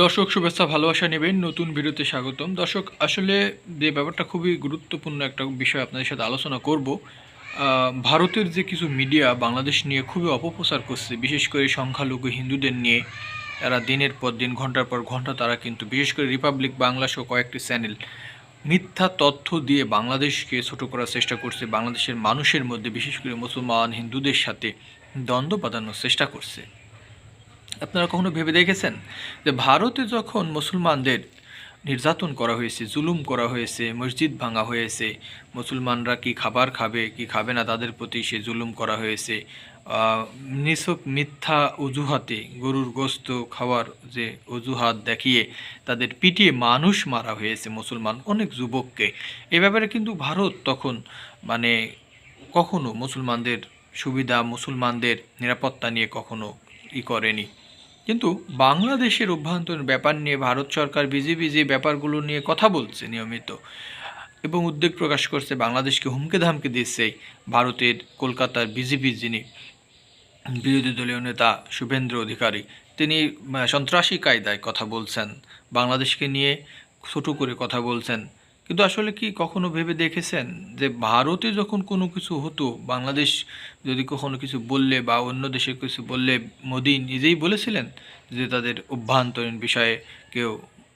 দর্শক শুভেচ্ছা ভালোবাসা নেবেন নতুন ভিডিওতে স্বাগতম। দর্শক আসলে যে ব্যাপারটা খুবই গুরুত্বপূর্ণ একটা বিষয় আপনাদের সাথে আলোচনা করব। ভারতের যে কিছু মিডিয়া বাংলাদেশ নিয়ে খুবই অপপ্রচার করছে, বিশেষ করে সংখ্যালঘু হিন্দুদের নিয়ে। তারা দিনের পর দিন ঘন্টার পর ঘন্টা তারা কিন্তু বিশেষ করে রিপাবলিক বাংলা সহ কয়েকটি চ্যানেল মিথ্যা তথ্য দিয়ে বাংলাদেশকে ছোট করার চেষ্টা করছে, বাংলাদেশের মানুষের মধ্যে বিশেষ করে মুসলমান হিন্দুদের সাথে দ্বন্দ্ব বাঁধানোর চেষ্টা করছে। আপনারা কখনো ভেবে দেখেছেন যে ভারতে যখন মুসলমানদের নির্যাতন করা হয়েছে, জুলুম করা হয়েছে, মসজিদ ভাঙা হয়েছে, মুসলমানরা কি খাবার খাবে কি খাবে না তাদের প্রতি সে জুলুম করা হয়েছে, নিছক মিথ্যা অজুহাতে গরুর গোস্ত খাওয়ার যে অজুহাত দেখিয়ে তাদের পিটিয়ে মানুষ মারা হয়েছে মুসলমান অনেক যুবককে। এ ব্যাপারে কিন্তু ভারত তখন মানে কখনো মুসলমানদের সুবিধা, মুসলমানদের নিরাপত্তা নিয়ে কখনো করেনি। কিন্তু বাংলাদেশের অভ্যন্তরীণ ব্যাপার নিয়ে ভারত সরকার বিজেপি যে ব্যাপারগুলো নিয়ে কথা বলছে নিয়মিত এবং উদ্বেগ প্রকাশ করছে, বাংলাদেশকে হুমকি ধামকি দিচ্ছে ভারতের কলকাতার বিজেপি যিনি বিরোধী দলীয় নেতা শুভেন্দ্র অধিকারী, তিনি সন্ত্রাসী কায়দায় কথা বলছেন, বাংলাদেশকে নিয়ে ছোট করে কথা বলছেন। কিন্তু আসলে কি কখনো ভেবে দেখেছেন যে ভারতে যখন কোনো কিছু হতো, বাংলাদেশ যদি কখনো কিছু বললে বা অন্য দেশে কিছু বললে, মোদি নিজেই বলেছিলেন যে তাদের অভ্যন্তরীণ বিষয়ে কেউ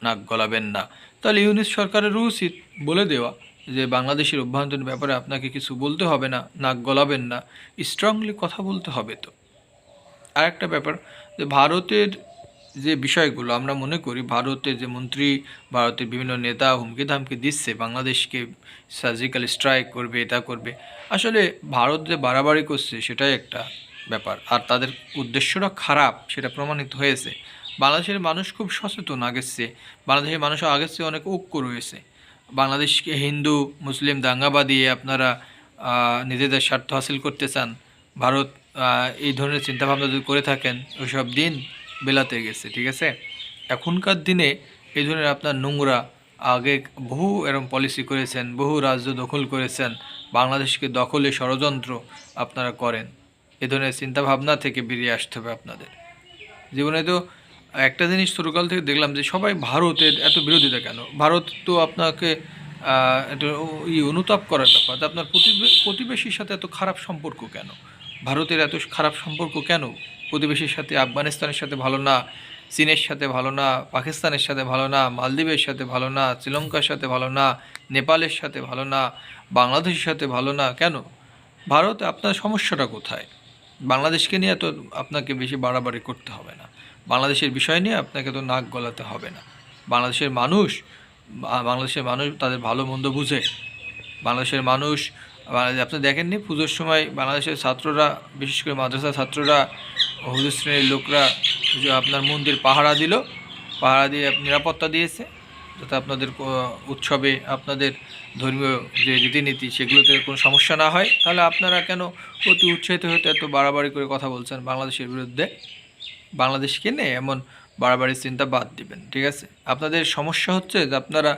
নাক গলাবেন না। তাহলে ইউনিস সরকারেরও উচিত বলে দেওয়া যে বাংলাদেশের অভ্যন্তরীণ ব্যাপারে আপনাকে কিছু বলতে হবে না, নাক গলাবেন না, স্ট্রংলি কথা বলতে হবে। তো আরেকটা ব্যাপার যে ভারতের যে বিষয়গুলো আমরা মনে করি, ভারতের যে মন্ত্রী, ভারতের বিভিন্ন নেতা হুমকি ধামকি দিচ্ছে বাংলাদেশকে সার্জিক্যাল স্ট্রাইক করবে, এটা করবে। আসলে ভারত যে বাড়াবাড়ি করছে সেটাই একটা ব্যাপার, আর তাদের উদ্দেশ্যটা খারাপ সেটা প্রমাণিত হয়েছে। বাংলাদেশের মানুষ খুব সচেতন আগের চেয়ে, বাংলাদেশের মানুষ আগের চেয়ে অনেক ঐক্য রয়েছে। বাংলাদেশকে হিন্দু মুসলিম দাঙ্গা বাঁধিয়ে আপনারা নিজেদের স্বার্থ হাসিল করতে চান। ভারত এই ধরনের চিন্তাভাবনা যদি করে থাকেন, ওইসব দিন বেলাতে গেছে, ঠিক আছে। এখনকার দিনে এই ধরনের আপনার নোংরা, আগে বহু এরম পলিসি করেছেন, বহু রাজ্য দখল করেছেন, বাংলাদেশকে দখলে ষড়যন্ত্র আপনারা করেন। এ ধরনের চিন্তাভাবনা থেকে বেরিয়ে আসতে হবে আপনাদের জীবনে। তো একটা জিনিস ছোটোকাল থেকে দেখলাম যে সবাই ভারতের এত বিরোধিতা কেন? ভারত তো আপনাকে একটা অনুতাপ করার ব্যাপার যে আপনার প্রতিবেশীর সাথে এত খারাপ সম্পর্ক কেন? ভারতের এত খারাপ সম্পর্ক কেন প্রতিবেশীর সাথে? আফগানিস্তানের সাথে ভালো না, চীনের সাথে ভালো না, পাকিস্তানের সাথে ভালো না, মালদ্বীপের সাথে ভালো না, শ্রীলঙ্কার সাথে ভালো না, নেপালের সাথে ভালো না, বাংলাদেশের সাথে ভালো না কেন? ভারত আপনার সমস্যাটা কোথায়? বাংলাদেশকে নিয়ে তো আপনাকে বেশি বাড়াবাড়ি করতে হবে না, বাংলাদেশের বিষয় নিয়ে আপনাকে তো নাক গলাতে হবে না। বাংলাদেশের মানুষ তাদের ভালো মন্দ বুঝে। বাংলাদেশের মানুষ, আপনি দেখেননি পুজোর সময় বাংলাদেশের ছাত্ররা, বিশেষ করে মাদ্রাসা ছাত্ররা, হুজুর শ্রেণীর লোকরা যে আপনার মন্দির পাহারা দিল, পাহারা দিয়ে নিরাপত্তা দিয়েছে যাতে আপনাদের উৎসবে, আপনাদের ধর্মীয় যে রীতিনীতি সেগুলোতে কোনো সমস্যা না হয়। তাহলে আপনারা কেন অতি উৎসাহিত হতে এত বাড়াবাড়ি করে কথা বলছেন বাংলাদেশের বিরুদ্ধে? বাংলাদেশকে নিয়ে এমন বাড়াবাড়ি চিন্তা বাদ দিবেন, ঠিক আছে। আপনাদের সমস্যা হচ্ছে যে আপনারা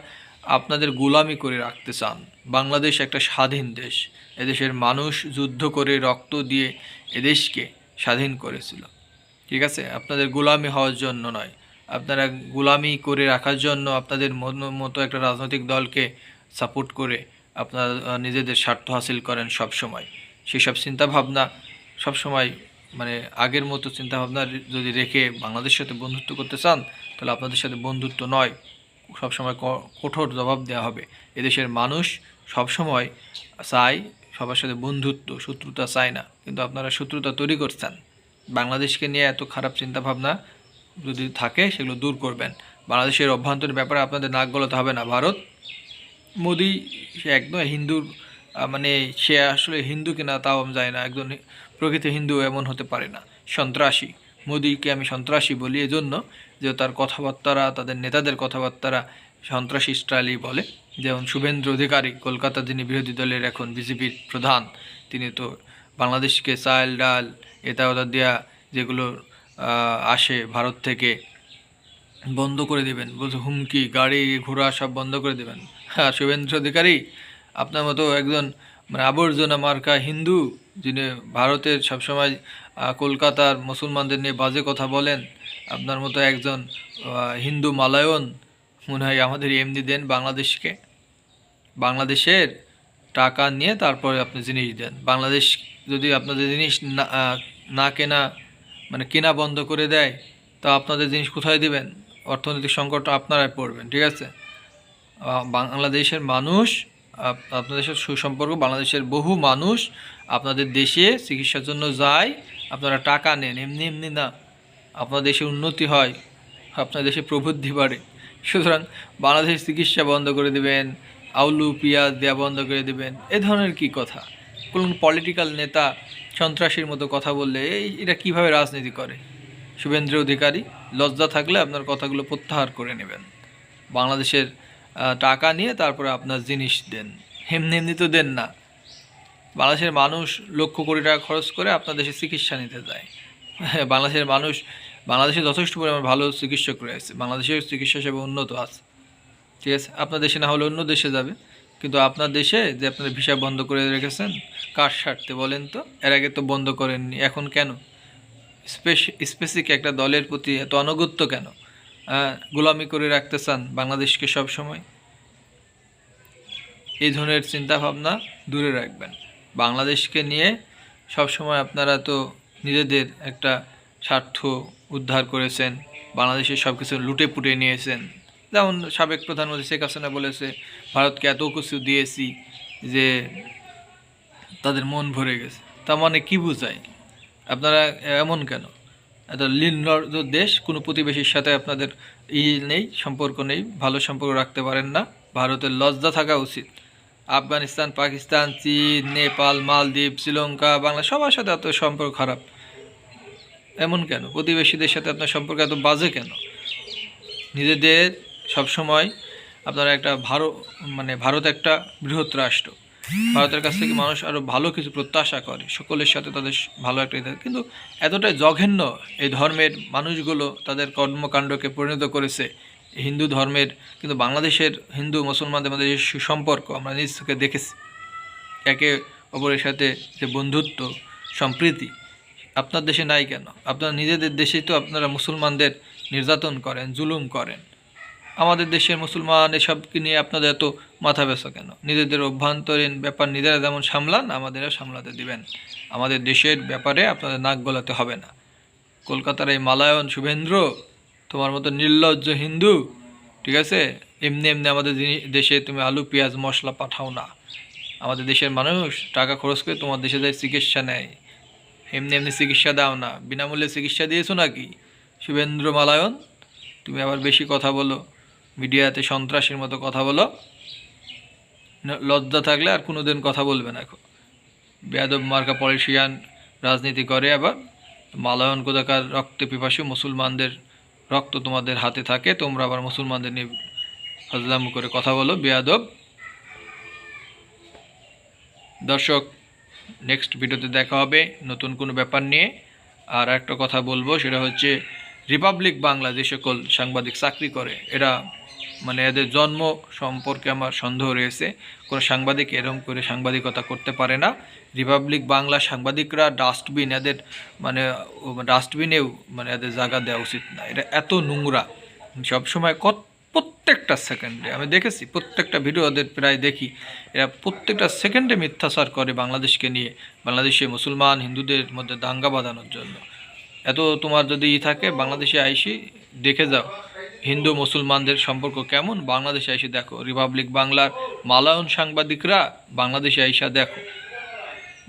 আপনাদের গোলামি করে রাখতে চান। বাংলাদেশ একটা স্বাধীন দেশ, এদেশের মানুষ যুদ্ধ করে রক্ত দিয়ে এদেশকে স্বাধীন করেছিল, ঠিক আছে। আপনাদের গোলামি হওয়ার জন্য নয়, আপনারা গোলামি করে রাখার জন্য আপনাদের মতো একটা রাজনৈতিক দলকে সাপোর্ট করে আপনারা নিজেদের স্বার্থ হাসিল করেন সব সময়। সেসব চিন্তাভাবনা সবসময় মানে আগের মতো চিন্তাভাবনা যদি রেখে বাংলাদেশের সাথে বন্ধুত্ব করতে চান, তাহলে আপনাদের সাথে বন্ধুত্ব নয়, সবসময় কঠোর জবাব দেওয়া হবে। এদেশের মানুষ সবসময় চায় সবার সাথে বন্ধুত্ব, শত্রুতা চায় না, কিন্তু আপনারা শত্রুতা তৈরি করছেন। বাংলাদেশকে নিয়ে এত খারাপ চিন্তাভাবনা যদি থাকে সেগুলো দূর করবেন। বাংলাদেশের অভ্যন্তরীণ ব্যাপারে আপনাদের নাক গলাতে হবে না। ভারত, মোদি সে একদম হিন্দুর মানে সে আসলে হিন্দু কিনা তাও আমি জানি না, একজন প্রকৃত হিন্দু এমন হতে পারে না, সন্ত্রাসী। মোদিকে আমি সন্ত্রাসী বলি এজন্য যে তার কথাবার্তারা, তাদের নেতাদের কথাবার্তারা সন্ত্রাসী স্টাইলই বলে। যেমন শুভেন্দ্র অধিকারী, কলকাতা যিনি বিরোধী দলের এখন বিজেপির প্রধান, তিনি তো বাংলাদেশকে চাল ডাল এটা ওটা দেওয়া যেগুলো আসে ভারত থেকে বন্ধ করে দেবেন বলছে, হুমকি, গাড়ি ঘোড়া সব বন্ধ করে দেবেন। হ্যাঁ, শুভেন্দু অধিকারী আপনার মতো একজন মানে আবর্জনা মার্কা হিন্দু, যিনি ভারতের সবসময় কলকাতার মুসলমানদের নিয়ে বাজে কথা বলেন, আপনার মতো একজন হিন্দু মালায়ন মনে হয় আমাদের এমনি দেন বাংলাদেশকে, বাংলাদেশের টাকা নিয়ে তারপরে আপনি জিনিস দেন। বাংলাদেশ যদি আপনাদের জিনিস না কেনা মানে কেনা বন্ধ করে দেয়, তা আপনাদের জিনিস কোথায় দিবেন? অর্থনৈতিক সংকট আপনারাই পড়বেন, ঠিক আছে? বাংলাদেশের মানুষ, আপনাদের সাথে সুসম্পর্ক, বাংলাদেশের বহু মানুষ আপনাদের দেশে চিকিৎসার জন্য যায়, আপনারা টাকা নেন, এমনি এমনি না। আপনার দেশে উন্নতি হয়, আপনার দেশে প্রবৃদ্ধি বাড়ে। সুতরাং বাংলাদেশের চিকিৎসা বন্ধ করে দেবেন, আলু পেঁয়াজ দেওয়া বন্ধ করে দেবেন, এ ধরনের কি কথা? কোন পলিটিক্যাল নেতা সন্ত্রাসীর মতো কথা বললে এরা কিভাবে রাজনীতি করে? শুভেন্দু অধিকারী, লজ্জা থাকলে আপনার কথাগুলো প্রত্যাহার করে নেবেন। বাংলাদেশের টাকা নিয়ে তারপরে আপনার জিনিস দেন, এমনি এমনি তো দেন না। বাংলাদেশের মানুষ লক্ষ কোটি টাকা খরচ করে আপনার দেশে চিকিৎসা নিতে যায়। বাংলাদেশের মানুষ, বাংলাদেশে যথেষ্ট পরিমাণ ভালো চিকিৎসক রয়েছে, বাংলাদেশের চিকিৎসা সেবা উন্নত আছে, ঠিক আছে? আপনার দেশে না হলে অন্য দেশে যাবে, কিন্তু আপনার দেশে যে আপনার ভিসা বন্ধ করে রেখেছেন কার স্বার্থে বলেন তো? এর আগে তো বন্ধ করেননি, এখন কেন? স্পেসিফিক একটা দলের প্রতি এত আনুগত্য কেন? গোলামি করে রাখতে চান বাংলাদেশকে সব সময়? এই ধরনের চিন্তাভাবনা দূরে রাখবেন। বাংলাদেশকে নিয়ে সব সময় আপনারা তো নিজেদের একটা স্বার্থ উদ্ধার করেছেন, বাংলাদেশের সব কিছু লুটে পুটে নিয়েছেন। যেমন সাবেক প্রধানমন্ত্রী শেখ হাসিনা বলেছে, ভারতকে এত কিছু দিয়েছি যে তাদের মন ভরে গেছে। তার মানে কি বোঝায়? আপনারা এমন কেন? এত নির্লজ্জ দেশ, কোনো প্রতিবেশীর সাথে আপনাদের নেই, সম্পর্ক নেই, ভালো সম্পর্ক রাখতে পারেন না। ভারতের লজ্জা থাকা উচিত। আফগানিস্তান, পাকিস্তান, চীন, নেপাল, মালদ্বীপ, শ্রীলঙ্কা, বাংলা সবার সাথে এত সম্পর্ক খারাপ এমন কেন? প্রতিবেশীদের সাথে আপনার সম্পর্ক এত বাজে কেন? নিজেদের সবসময় আপনারা একটা ভারত একটা বৃহৎ রাষ্ট্র, ভারতের কাছ থেকে মানুষ আরও ভালো কিছু প্রত্যাশা করে, সকলের সাথে তাদের ভালো একটা কিন্তু এতটাই জঘন্য এই ধর্মের মানুষগুলো তাদের কর্মকাণ্ডকে পরিণত করেছে হিন্দু ধর্মের। কিন্তু বাংলাদেশের হিন্দু মুসলমানদের মধ্যে যে সুসম্পর্ক আমরা নিজ চোখে দেখেছি, একে অপরের সাথে যে বন্ধুত্ব সম্প্রীতি, আপনার দেশে নাই কেন? আপনারা নিজেদের দেশেই তো আপনারা মুসলমানদের নির্যাতন করেন, জুলুম করেন। আমাদের দেশের মুসলমান এসবকে নিয়ে আপনাদের এত মাথা ব্যথা কেন? নিজেদের অভ্যন্তরীণ ব্যাপার নিজেরা যেমন সামলান, আমাদেরও সামলাতে দিবেন। আমাদের দেশের ব্যাপারে আপনাদের নাক গলাতে হবে না। কলকাতার এই মালায়ন শুভেন্দ্র, তোমার মতো নির্লজ্জ হিন্দু, ঠিক আছে? এমনি এমনি আমাদের দেশে তুমি আলু পেঁয়াজ মশলা পাঠাও না। আমাদের দেশের মানুষ টাকা খরচ করে তোমার দেশে যায় চিকিৎসা নেয়, এমনি এমনি চিকিৎসা দাও না। বিনামূল্যে চিকিৎসা দিয়েছো নাকি শুভেন্দ্র মালায়ন? তুমি আবার বেশি কথা বলো, মিডিয়াতে সন্ত্রাসীর মতো কথা বলো। লজ্জা থাকলে আর কোনোদিন কথা বলবে না। এখন বেয়াদব মার্কা পলিটিশিয়ান রাজনীতি করে, আবার মালায়ন কোথাকার রক্তে পিপাসু, মুসলমানদের রক্ত তোমাদের হাতে থাকে, তোমরা আবার মুসলমানদের নিয়ে ফাজলাম করে কথা বলো, বেয়াদব। দর্শক, নেক্সট ভিডিওতে দেখা হবে নতুন কোনো ব্যাপার নিয়ে। আর একটা কথা বলবো, সেটা হচ্ছে রিপাবলিক বাংলা যে সকল সাংবাদিক চাকরি করে, এরা এদের জন্ম সম্পর্কে আমার সন্দেহ রয়েছে। কোনো সাংবাদিক এরকম করে সাংবাদিকতা করতে পারে না। রিপাবলিক বাংলা সাংবাদিকরা ডাস্টবিন, এদের ডাস্টবিনেও এদের জায়গা দেওয়া উচিত না। এটা এত নোংরা, সবসময় প্রত্যেকটা সেকেন্ডে আমি দেখেছি, প্রত্যেকটা ভিডিও ওদের প্রায় দেখি, এরা প্রত্যেকটা সেকেন্ডে মিথ্যাচার করে বাংলাদেশকে নিয়ে, বাংলাদেশে মুসলমান হিন্দুদের মধ্যে দাঙ্গা বাঁধানোর জন্য। এত তোমার যদি থাকে, বাংলাদেশে আইসি দেখে যাও হিন্দু মুসলমানদের সম্পর্ক কেমন, বাংলাদেশে এসে দেখো। রিপাবলিক বাংলার মালায়ন সাংবাদিকরা বাংলাদেশে আইসা দেখো।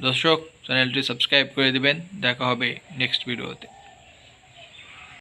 দর্শক, চ্যানেলটি সাবস্ক্রাইব করে দিবেন। দেখা হবে নেক্সট ভিডিওতে।